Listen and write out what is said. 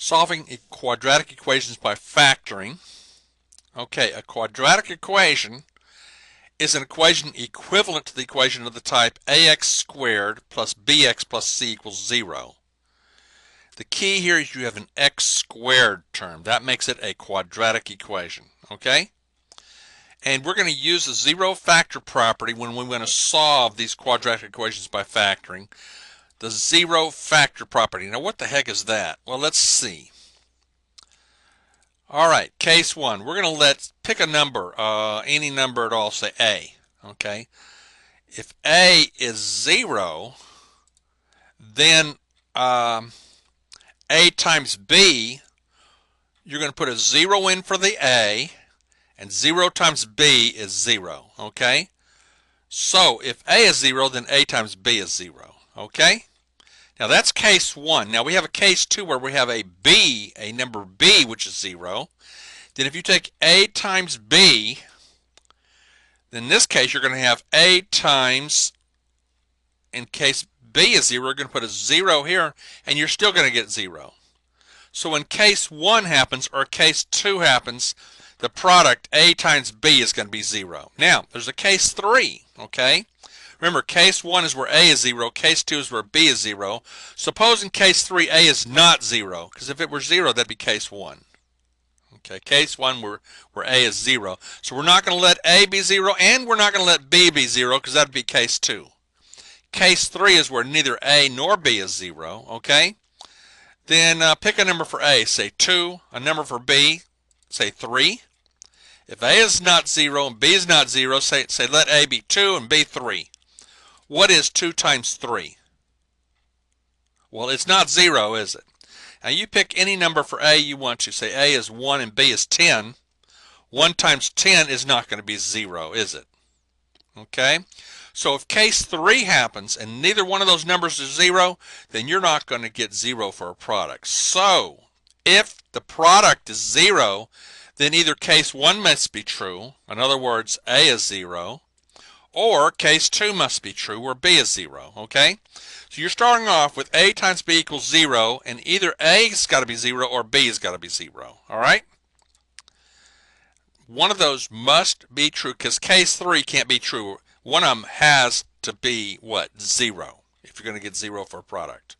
Solving quadratic equations by factoring. Okay, a quadratic equation is an equation equivalent to the equation of the type ax squared plus bx plus c equals 0. The key here is you have an x squared term. That makes it a quadratic equation. Okay? And we're going to use the zero factor property when we want to solve these quadratic equations by factoring. The zero factor property. Now what the heck is that? Well, let's see. Alright, case 1. We're going to pick a number, any number at all, say a. Okay? If a is 0, then a times b, you're going to put a 0 in for the a, and 0 times b is 0. Okay? So if a is 0, then a times b is 0. Okay? Now that's case 1. Now we have a case 2 where we have a number b, which is 0. Then if you take a times b, then in this case you're going to have a times, in case b is 0, you're going to put a 0 here, and you're still going to get 0. So when case 1 happens, or case 2 happens, the product a times b is going to be 0. Now, there's a case 3, okay? Remember, case 1 is where a is 0, case 2 is where b is 0. Suppose in case 3 a is not 0, because if it were 0, that'd be case 1. Okay, case 1 where a is 0. So we're not going to let a be 0, and we're not going to let b be 0, because that'd be case 2. Case 3 is where neither a nor b is 0, okay? Then pick a number for a, say 2, a number for b, say 3. If a is not 0 and b is not 0, say let a be 2 and b 3. What is 2 times 3? Well, it's not 0, is it? Now you pick any number for a you want to. Say a is 1 and b is 10. 1 times 10 is not going to be 0, is it? Okay? So if case 3 happens and neither one of those numbers is 0, then you're not going to get 0 for a product. So if the product is 0, then either case 1 must be true, in other words, a is 0, or case 2 must be true, where b is 0, okay? So you're starting off with a times b equals 0, and either a's got to be 0 or b's got to be 0, all right? One of those must be true, because case 3 can't be true. One of them has to be, what, 0, if you're going to get 0 for a product.